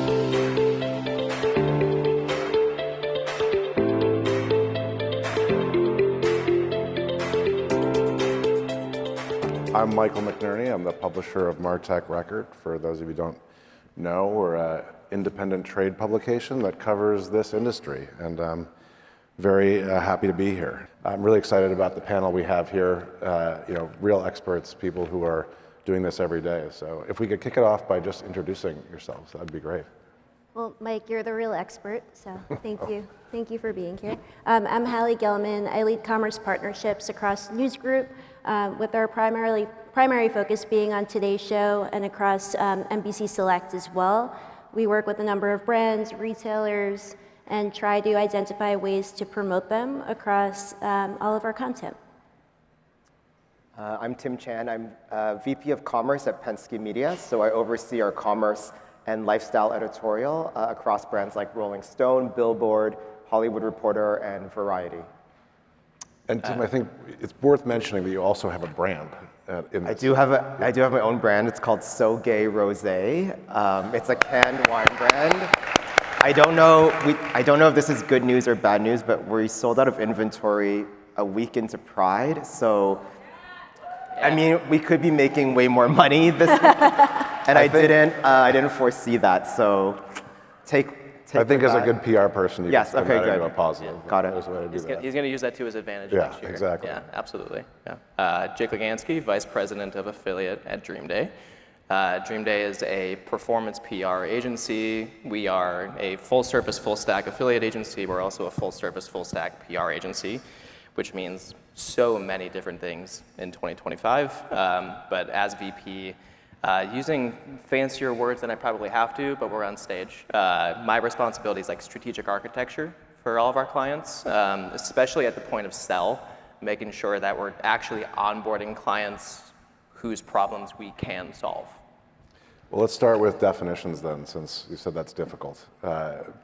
I'm Michael McNerney. I'm the publisher of Martech Record. For those of you who don't know, we're an independent trade publication that covers this industry, and I'm very happy to be here. I'm really excited about the panel we have here, real experts, people who are doing this every day. So if we could kick it off by just introducing yourselves, that'd be great. Well, Mike, you're the real expert, so thank you. Thank you for being here. I'm Hallie Gellman. I lead commerce partnerships across News Group, with our primary focus being on Today's Show and across NBC Select as well. We work with a number of brands, retailers, and try to identify ways to promote them across all of our content. I'm Tim Chan. I'm VP of Commerce at Penske Media, so I oversee our commerce and lifestyle editorial across brands like Rolling Stone, Billboard, Hollywood Reporter, and Variety. And Tim, I think it's worth mentioning that you also have a brand in this. I do have my own brand. It's called So Gay Rosé. It's a canned wine brand. I don't know if this is good news or bad news, but we sold out of inventory a week into Pride. So, I mean, we could be making way more money this, and I didn't foresee that. So, I think as a good PR person, you can spin that into a positive. Yeah, got it. He's going to use that to his advantage Yeah, next year. exactly. Yeah, absolutely. Yeah. Jake Legansky, Vice President of Affiliate at Dreamday. Dreamday is a performance PR agency. We are a full-service, full-stack affiliate agency. We're also a full-service, full-stack PR agency, which means so many different things in 2025. But as VP, using fancier words than I probably have to, but we're on stage. My responsibility is like strategic architecture for all of our clients, especially at the point of sell, making sure that we're actually onboarding clients whose problems we can solve. Well, let's start with definitions then, since you said that's difficult.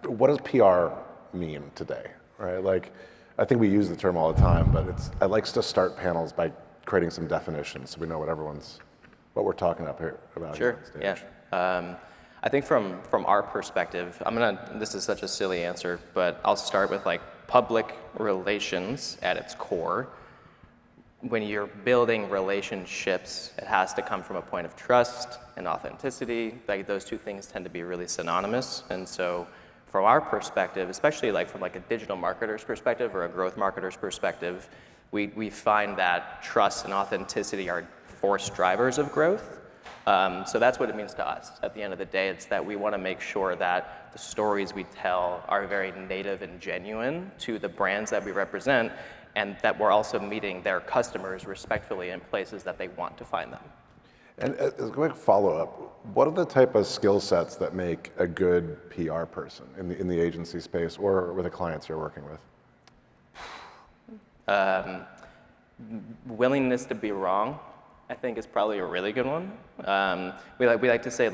What does PR mean today, right? Like, I think we use the term all the time, but I like to start panels by creating some definitions so we know what we're talking about here. Sure, yeah. I think from our perspective, this is such a silly answer, but I'll start with like public relations at its core. When you're building relationships, it has to come from a point of trust and authenticity. Like those two things tend to be really synonymous. And so from our perspective, especially like from like a digital marketer's perspective or a growth marketer's perspective, we find that trust and authenticity are force drivers of growth. So that's what it means to us. At the end of the day, it's that we want to make sure that the stories we tell are very native and genuine to the brands that we represent, and that we're also meeting their customers respectfully in places that they want to find them. And as a quick follow-up, what are the type of skill sets that make a good PR person in the agency space or with the clients you're working with? Willingness to be wrong, I think, is probably a really good one. We like to say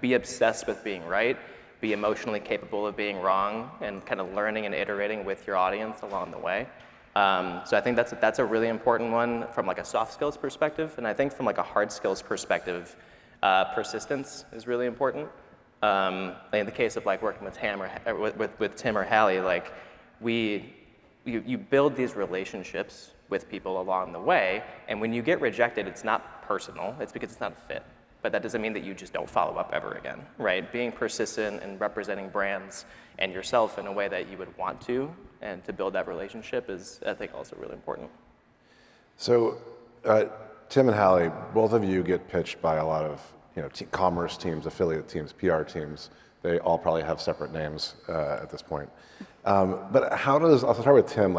be obsessed with being right, be emotionally capable of being wrong, and kind of learning and iterating with your audience along the way. So I think that's a really important one from like a soft skills perspective, and I think from like a hard skills perspective, persistence is really important. In the case of like working with Tim or Hallie, like you build these relationships with people along the way, and when you get rejected, it's not personal, it's because it's not a fit. But that doesn't mean that you just don't follow up ever again, right? Being persistent and representing brands and yourself in a way that you would want to, and to build that relationship is, I think, also really important. So, Tim and Hallie, both of you get pitched by a lot of commerce teams, affiliate teams, PR teams. They all probably have separate names at this point. But I'll start with Tim,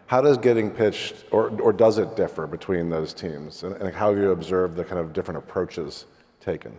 how does getting pitched, or does it differ between those teams? And how have you observed the kind of different approaches taken?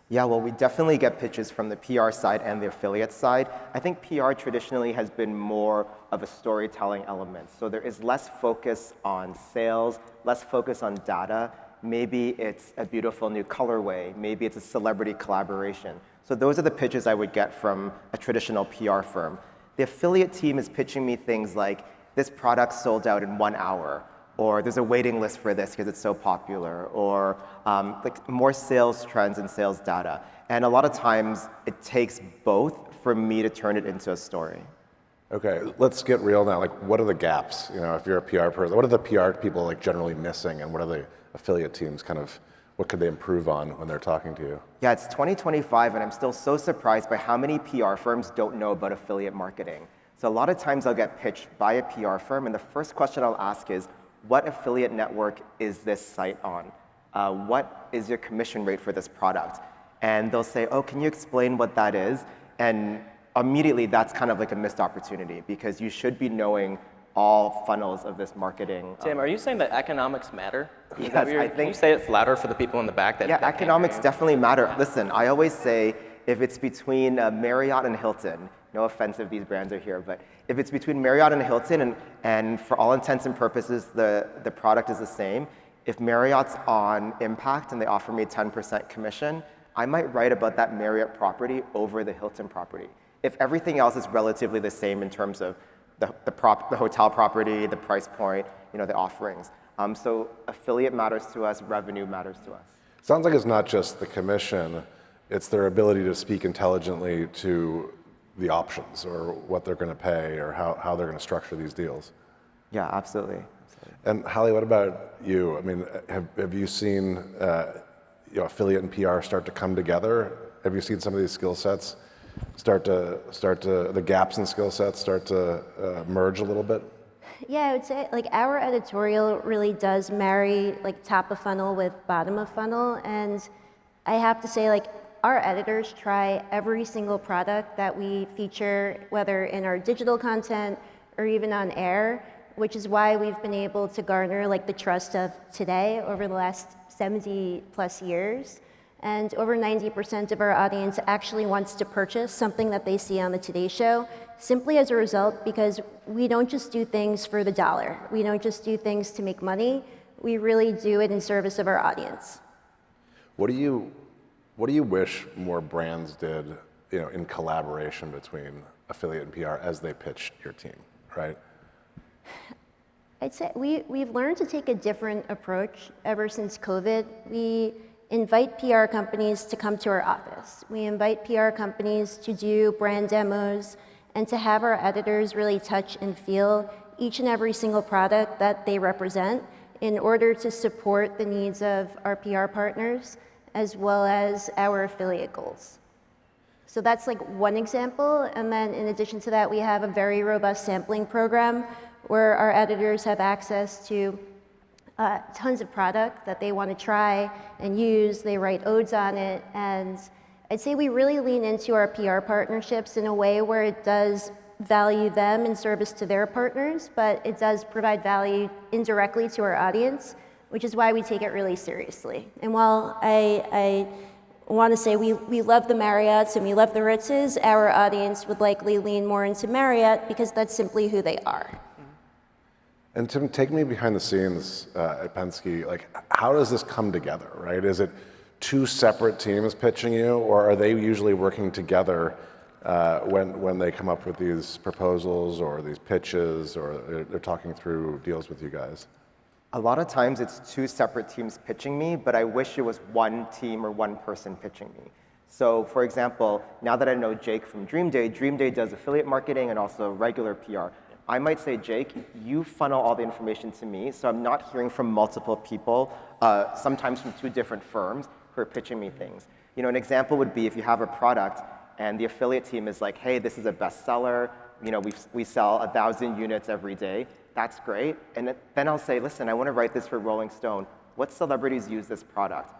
Yeah, well, we definitely get pitches from the PR side and the affiliate side. I think PR traditionally has been more of a storytelling element. So there is less focus on sales, less focus on data. Maybe it's a beautiful new colorway. Maybe it's a celebrity collaboration. So those are the pitches I would get from a traditional PR firm. The affiliate team is pitching me things like, this product sold out in 1 hour, or there's a waiting list for this because it's so popular, or like more sales trends and sales data. And a lot of times it takes both for me to turn it into a story. Okay, let's get real now. Like, what are the gaps? If you're a PR person, what are the PR people like generally missing, and what are the affiliate teams what could they improve on when they're talking to you? Yeah, it's 2025, and I'm still so surprised by how many PR firms don't know about affiliate marketing. So a lot of times I'll get pitched by a PR firm, and the first question I'll ask is, what affiliate network is this site on? What is your commission rate for this product? And they'll say, oh, can you explain what that is? And immediately that's kind of like a missed opportunity, because you should be knowing all funnels of this marketing. Tim, are you saying that economics matter? Yes, Can you say it louder for the people in the back that Yeah, that can't hear economics you? definitely matter. Listen, I always say if it's between Marriott and Hilton, no offense if these brands are here, but if it's between Marriott and Hilton, and for all intents and purposes, the product is the same, if Marriott's on Impact and they offer me 10% commission, I might write about that Marriott property over the Hilton property. If everything else is relatively the same in terms of the hotel property, the price point, the offerings. So affiliate matters to us, revenue matters to us. Sounds like it's not just the commission, it's their ability to speak intelligently to the options or what they're going to pay or how they're going to structure these deals. Yeah, absolutely. And Hallie, what about you? I mean, have you seen affiliate and PR start to come together? Have you seen some of these skill sets the gaps in skill sets start to merge a little bit? Yeah, I would say like our editorial really does marry like top of funnel with bottom of funnel, and I have to say like our editors try every single product that we feature, whether in our digital content or even on air, which is why we've been able to garner like the trust of today over the last 70 plus years. And over 90% of our audience actually wants to purchase something that they see on the Today Show, simply as a result, because we don't just do things for the dollar. We don't just do things to make money. We really do it in service of our audience. What do you wish more brands did, in collaboration between affiliate and PR as they pitched your team, right? I'd say we've learned to take a different approach ever since COVID. We invite PR companies to come to our office. We invite PR companies to do brand demos and to have our editors really touch and feel each and every single product that they represent in order to support the needs of our PR partners as well as our affiliate goals. So that's like one example. And then in addition to that, we have a very robust sampling program where our editors have access to tons of product that they want to try and use. They write odes on it. And I'd say we really lean into our PR partnerships in a way where it does value them in service to their partners, but it does provide value indirectly to our audience, which is why we take it really seriously. And while I want to say we love the Marriotts and we love the Ritzes, our audience would likely lean more into Marriott because that's simply who they are. And Tim, take me behind the scenes at Penske. Like, how does this come together, right? Is it two separate teams pitching you, or are they usually working together when they come up with these proposals or these pitches, or they're talking through deals with you guys? A lot of times it's two separate teams pitching me, but I wish it was one team or one person pitching me. So for example, now that I know Jake from Dream Day does affiliate marketing and also regular PR. I might say, Jake, you funnel all the information to me, so I'm not hearing from multiple people, sometimes from two different firms who are pitching me things. An example would be if you have a product and the affiliate team is like, hey, this is a bestseller, we sell 1,000 units every day. That's great. And then I'll say, listen, I want to write this for Rolling Stone. What celebrities use this product?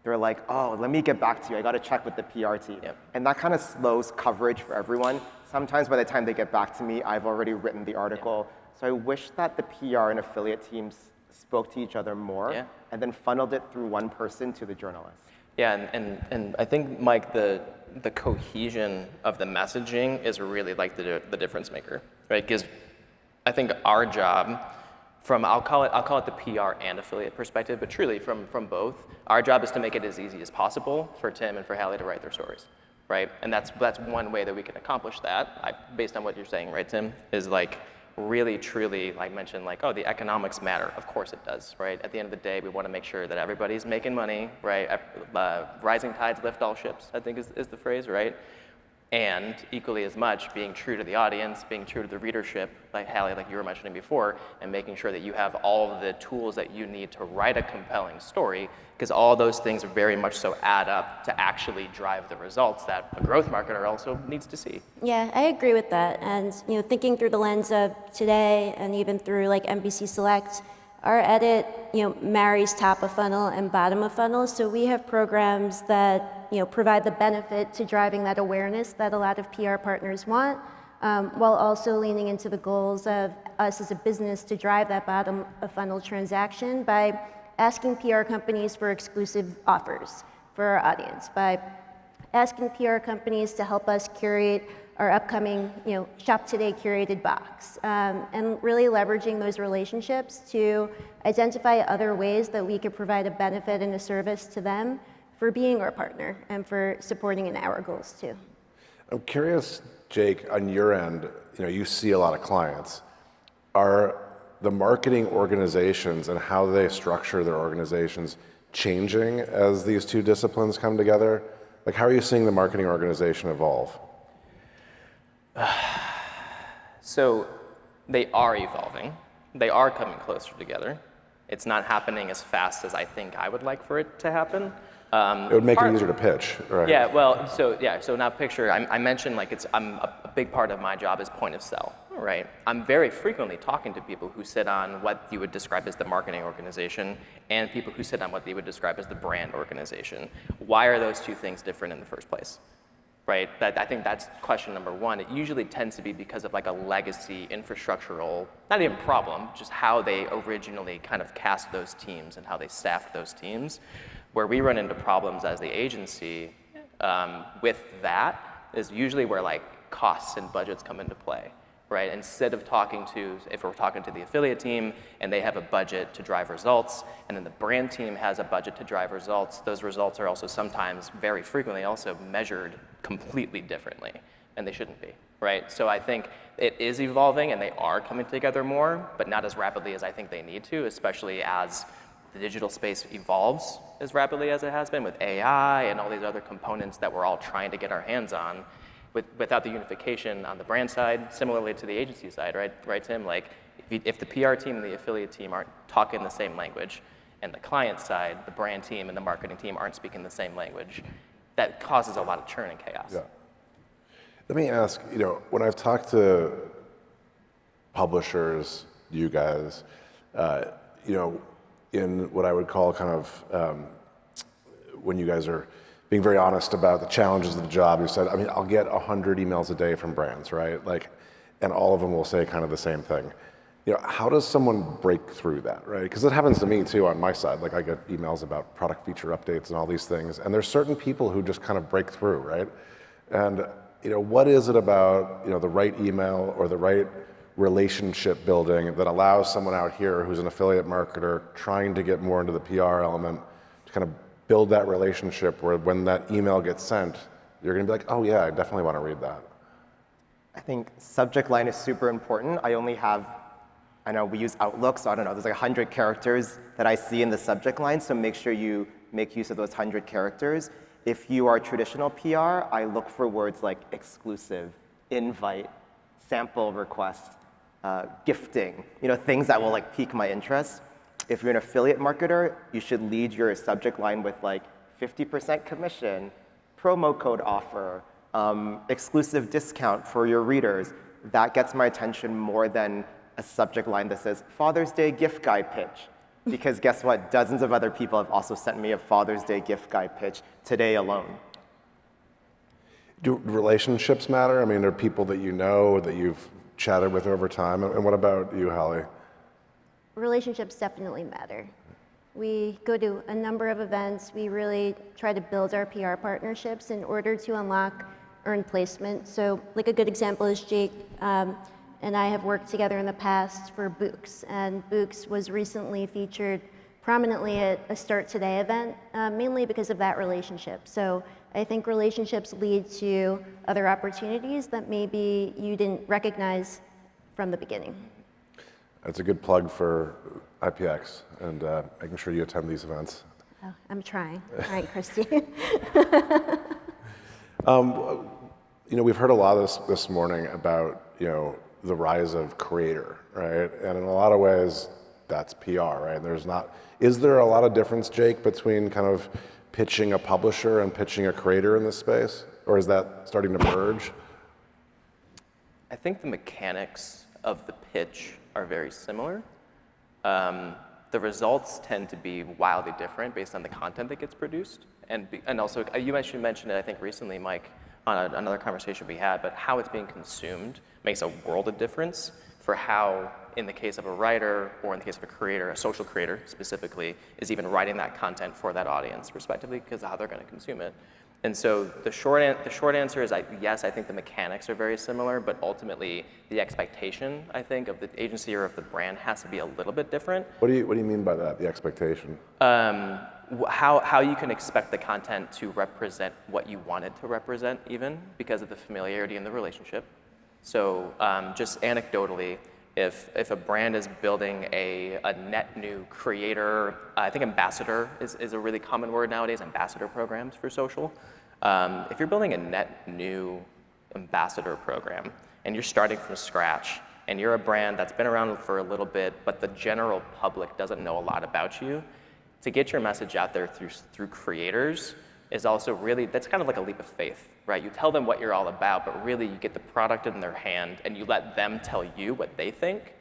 They're like, oh, let me get back to you. I got to check with the PR team. Yep. And that kind of slows coverage for everyone. Sometimes by the time they get back to me, I've already written the article. So I wish that the PR and affiliate teams spoke to each other more and then funneled it through one person to the journalist. Yeah, and I think, Mike, the cohesion of the messaging is really like the difference maker, right? Because I think our job, I'll call it the PR and affiliate perspective, but truly from both, our job is to make it as easy as possible for Tim and for Hallie to write their stories, right? And that's one way that we can accomplish that, based on what you're saying, right, Tim? Is like really truly like mention like, oh, the economics matter. Of course it does, right? At the end of the day, we want to make sure that everybody's making money, right? Rising tides lift all ships, I think is the phrase, right? And equally as much, being true to the audience, being true to the readership, like Hallie, like you were mentioning before, and making sure that you have all of the tools that you need to write a compelling story, because all those things very much so add up to actually drive the results that a growth marketer also needs to see. Yeah, I agree with that. And thinking through the lens of today, and even through like NBC Select, our edit marries top of funnel and bottom of funnel. So we have programs that provide the benefit to driving that awareness that a lot of PR partners want, while also leaning into the goals of us as a business to drive that bottom of funnel transaction by asking PR companies for exclusive offers for our audience, by asking PR companies to help us curate our upcoming Shop Today curated box, and really leveraging those relationships to identify other ways that we could provide a benefit and a service to them for being our partner and for supporting in our goals too. I'm curious, Jake, on your end, you see a lot of clients. Are the marketing organizations and how they structure their organizations changing as these two disciplines come together? Like, how are you seeing the marketing organization evolve? So they are evolving. They are coming closer together. It's not happening as fast as I think I would like for it to happen. It would make it easier to pitch, right? Yeah, well, so now picture, I mentioned like a big part of my job is point of sale, right? I'm very frequently talking to people who sit on what you would describe as the marketing organization and people who sit on what you would describe as the brand organization. Why are those two things different in the first place? Right, I think that's question number one. It usually tends to be because of like a legacy infrastructural, not even problem, just how they originally kind of cast those teams and how they staffed those teams. Where we run into problems as the agency with that is usually where like costs and budgets come into play, right? Instead of if we're talking to the affiliate team and they have a budget to drive results, and then the brand team has a budget to drive results, those results are also sometimes, very frequently also measured completely differently, and they shouldn't be, right? So I think it is evolving and they are coming together more, but not as rapidly as I think they need to, especially as the digital space evolves as rapidly as it has been with AI and all these other components that we're all trying to get our hands on. Without the unification on the brand side, similarly to the agency side, right, Tim? Like, if the PR team and the affiliate team aren't talking the same language, and the client side, the brand team and the marketing team aren't speaking the same language, that causes a lot of churn and chaos. Yeah. Let me ask, when I've talked to publishers, you guys, in what I would call kind of when you guys are being very honest about the challenges of the job, you said, I'll get 100 emails a day from brands, right? Like, and all of them will say kind of the same thing. How does someone break through that, right? Because it happens to me too on my side. Like, I get emails about product feature updates and all these things, and there's certain people who just kind of break through, right? And what is it about the right email or the right relationship building that allows someone out here who's an affiliate marketer trying to get more into the PR element to kind of build that relationship where when that email gets sent, you're going to be like, oh yeah, I definitely want to read that. I think subject line is super important. I know we use Outlook, so I don't know, there's like 100 characters that I see in the subject line, so make sure you make use of those 100 characters. If you are traditional PR, I look for words like exclusive, invite, sample request, gifting, things that will like pique my interest. If you're an affiliate marketer, you should lead your subject line with like 50% commission, promo code offer, exclusive discount for your readers. That gets my attention more than a subject line that says Father's Day gift guide pitch. Because guess what? Dozens of other people have also sent me a Father's Day gift guide pitch today alone. Do relationships matter? Are people that you know, that you've chatted with over time? And what about you, Hallie? Relationships definitely matter. We go to a number of events. We really try to build our PR partnerships in order to unlock earned placement. So like a good example is Jake and I have worked together in the past for Books, and Books was recently featured prominently at a Start Today event, mainly because of that relationship. So I think relationships lead to other opportunities that maybe you didn't recognize from the beginning. That's a good plug for iPX and making sure you attend these events. Oh, I'm trying. All right, Christy. We've heard a lot this morning about, the rise of creator, right? And in a lot of ways, that's PR, right? Is there a lot of difference, Jake, between kind of pitching a publisher and pitching a creator in this space? Or is that starting to merge? I think the mechanics of the pitch are very similar. The results tend to be wildly different based on the content that gets produced. And also, you mentioned it, I think, recently, Mike, on another conversation we had, but how it's being consumed makes a world of difference for how, in the case of a writer or in the case of a creator, a social creator specifically, is even writing that content for that audience, respectively, because of how they're going to consume it. And so the short answer is, yes, I think the mechanics are very similar, but ultimately the expectation, I think, of the agency or of the brand has to be a little bit different. What do you mean by that, the expectation? How you can expect the content to represent what you want it to represent, even because of the familiarity in the relationship. So just anecdotally, if a brand is building a net new creator, I think ambassador is a really common word nowadays, ambassador programs for social. If you're building a net new ambassador program and you're starting from scratch and you're a brand that's been around for a little bit, but the general public doesn't know a lot about you, to get your message out there through creators is also really, that's kind of like a leap of faith, right? You tell them what you're all about, but really you get the product in their hand and you let them tell you what they think.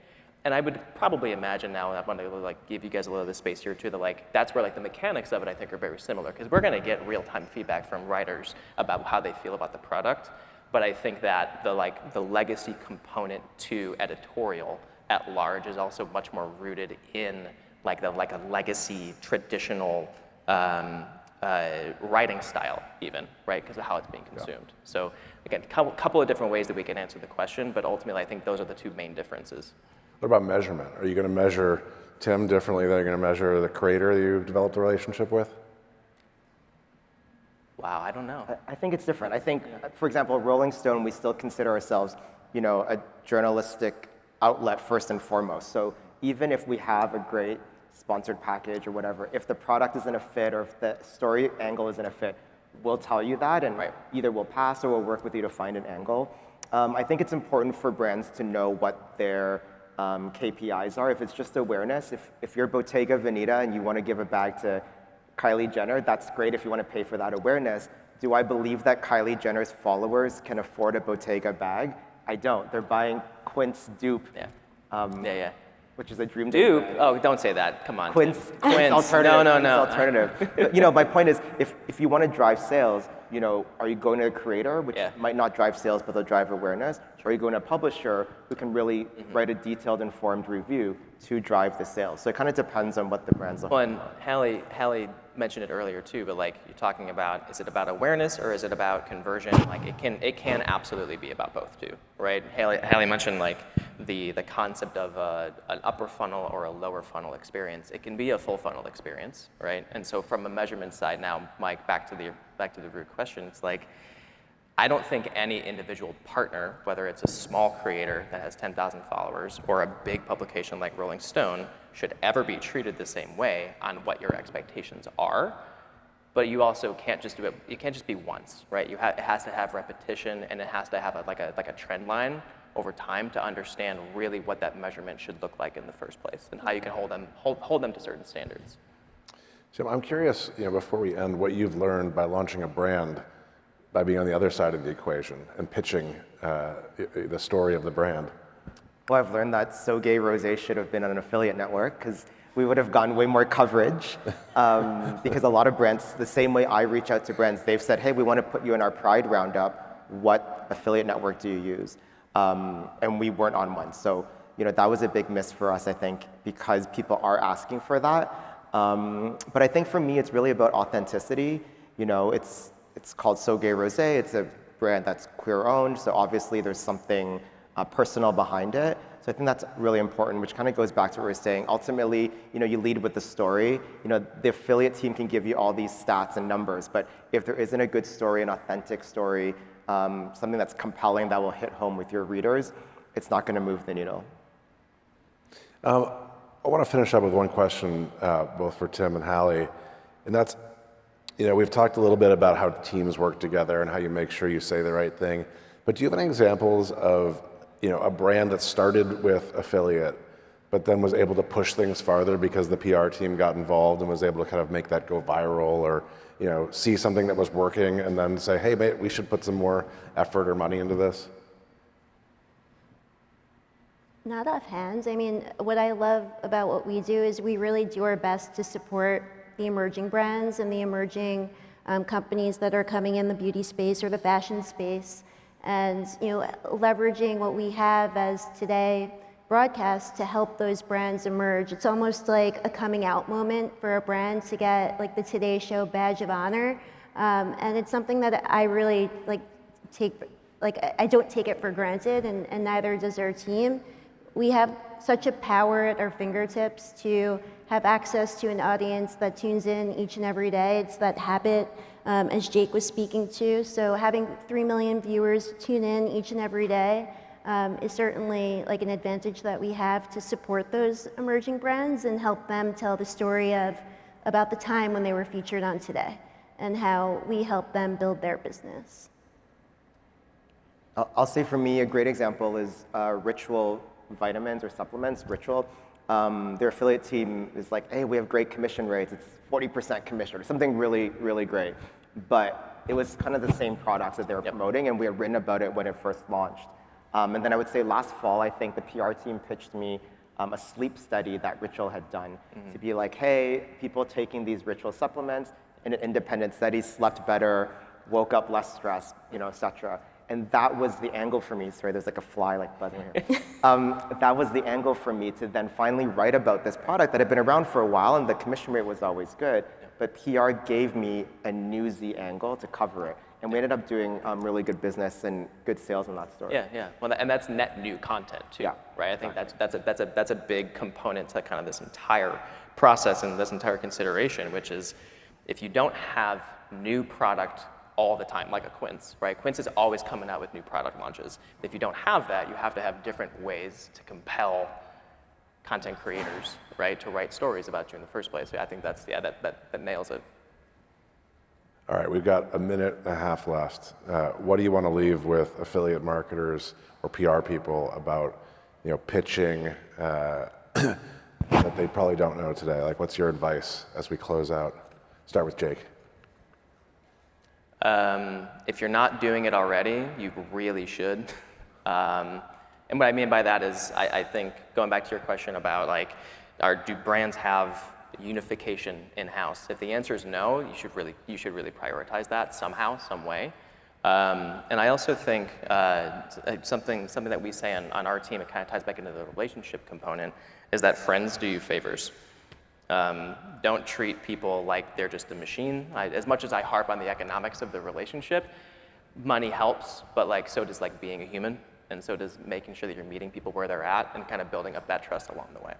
And I would probably imagine now, and I want to give you guys a little bit of space here too, that that's where the mechanics of it I think are very similar, because we're going to get real-time feedback from writers about how they feel about the product. But I think that the legacy component to editorial at large is also much more rooted in a legacy traditional writing style even, right? Because of how it's being consumed. Yeah. So again, couple of different ways that we can answer the question, but ultimately I think those are the two main differences. What about measurement? Are you going to measure Tim differently than you're going to measure the creator you've developed a relationship with? Wow, I don't know. I think it's different. I think, for example, Rolling Stone, we still consider ourselves, a journalistic outlet first and foremost. So even if we have a great sponsored package or whatever, if the product isn't a fit or if the story angle isn't a fit, we'll tell you that, and either we'll pass or we'll work with you to find an angle. I think it's important for brands to know what their KPIs are. If it's just awareness, if you're Bottega Veneta and you want to give a bag to Kylie Jenner, that's great if you want to pay for that awareness. Do I believe that Kylie Jenner's followers can afford a Bottega bag? I don't. They're buying Quince dupe. Yeah. Which is a dream dupe. bag. Oh, don't say that. Come on. Quince alternative. No. Alternative. But, my point is, if you want to drive sales, are you going to a creator, which might not drive sales, but they'll drive awareness? Or are you going to a publisher who can really write a detailed, informed review to drive the sales? So it kind of depends on what the brand's looking for. And Hallie mentioned it earlier too, but you're talking about, is it about awareness or is it about conversion? It can absolutely be about both too, right? Hallie mentioned the concept of an upper funnel or a lower funnel experience. It can be a full funnel experience, right? And so from a measurement side now, Mike, back to the root question, it's I don't think any individual partner, whether it's a small creator that has 10,000 followers or a big publication like Rolling Stone, should ever be treated the same way on what your expectations are. But you also can't just do it. It can't just be once, right? It has to have repetition, and it has to have a trend line over time to understand really what that measurement should look like in the first place, and how you can hold them to certain standards. Jim, I'm curious, before we end, what you've learned by launching a brand, by being on the other side of the equation and pitching the story of the brand. Well, I've learned that So Gay Rosé should have been on an affiliate network, because we would have gotten way more coverage. Because a lot of brands, the same way I reach out to brands, they've said, hey, we want to put you in our Pride Roundup. What affiliate network do you use? And we weren't on one. So, that was a big miss for us, I think, because people are asking for that. But I think for me, it's really about authenticity. It's called So Gay Rosé. It's a brand that's queer-owned, so obviously there's something personal behind it. So I think that's really important, which kind of goes back to what we were saying. Ultimately, you lead with the story. The affiliate team can give you all these stats and numbers, but if there isn't a good story, an authentic story, something that's compelling that will hit home with your readers, it's not going to move the needle. I want to finish up with one question, both for Tim and Hallie, and that's, we've talked a little bit about how teams work together and how you make sure you say the right thing, but do you have any examples of, a brand that started with affiliate, but then was able to push things farther because the PR team got involved and was able to kind of make that go viral, or, see something that was working and then say, hey, mate, we should put some more effort or money into this? Not offhand. I mean, what I love about what we do is we really do our best to support the emerging brands and the emerging companies that are coming in the beauty space or the fashion space. And, leveraging what we have as today broadcast to help those brands emerge. It's almost like a coming out moment for a brand to get like the Today Show badge of honor. And it's something that I really I don't take it for granted, and neither does our team. We have such a power at our fingertips to have access to an audience that tunes in each and every day. It's that habit, as Jake was speaking to. So having 3 million viewers tune in each and every day is certainly like an advantage that we have to support those emerging brands and help them tell the story about the time when they were featured on Today and how we help them build their business. I'll say for me, a great example is Ritual vitamins or supplements, Ritual. Their affiliate team is like, hey, we have great commission rates. It's 40% commission or something really, really great. But it was kind of the same products that they were promoting, and we had written about it when it first launched. And then I would say last fall, I think the PR team pitched me a sleep study that Ritual had done to be like, hey, people taking these Ritual supplements in an independent study slept better, woke up less stressed, et cetera. And that was the angle for me. Sorry, there's like a fly like buzzing here. That was the angle for me to then finally write about this product that had been around for a while, and the commission rate was always good. But PR gave me a newsy angle to cover it. And we ended up doing really good business and good sales in that story. Yeah. Well, and that's net new content too, right? I think that's a big component to kind of this entire process and this entire consideration, which is if you don't have new product all the time, like a Quince, right? Quince is always coming out with new product launches. If you don't have that, you have to have different ways to compel content creators, right, to write stories about you in the first place. I think that nails it. All right, we've got a minute and a half left. What do you want to leave with affiliate marketers or PR people about, pitching that they probably don't know today? Like, what's your advice as we close out? Start with Jake. If you're not doing it already, you really should. And what I mean by that is, I think, going back to your question about do brands have unification in-house? If the answer is no, you should really prioritize that somehow, some way. And I also think something that we say on our team, it kind of ties back into the relationship component, is that friends do you favors. Don't treat people like they're just a machine. As much as I harp on the economics of the relationship, money helps, but so does being a human, and so does making sure that you're meeting people where they're at and kind of building up that trust along the way.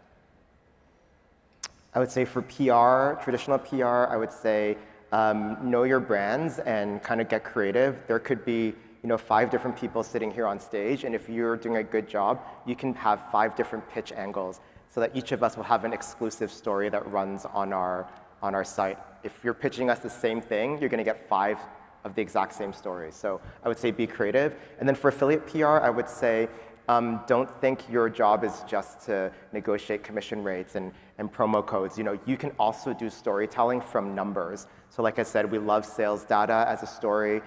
I would say for PR, traditional PR, I would say know your brands and kind of get creative. There could be 5 different people sitting here on stage, and if you're doing a good job, you can have 5 different pitch angles, so that each of us will have an exclusive story that runs on our site. If you're pitching us the same thing, you're going to get 5 of the exact same stories. So I would say be creative. And then for affiliate PR, I would say don't think your job is just to negotiate commission rates and promo codes. You can also do storytelling from numbers. So like I said, we love sales data as a story.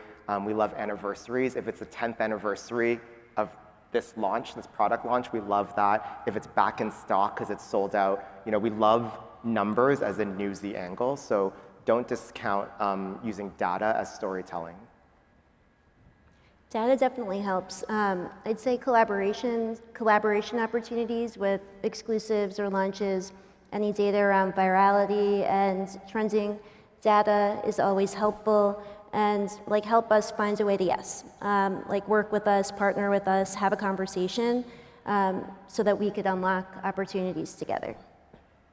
We love anniversaries. If it's the 10th anniversary of this product launch, we love that. If it's back in stock because it's sold out, we love numbers as a newsy angle. So don't discount using data as storytelling. Data definitely helps. I'd say collaboration opportunities with exclusives or launches, any data around virality and trending data is always helpful, and help us find a way to work with us, partner with us, have a conversation so that we could unlock opportunities together.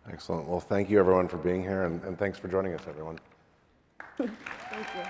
Excellent. Well, thank you everyone for being here, and thanks for joining us, everyone. Thank you.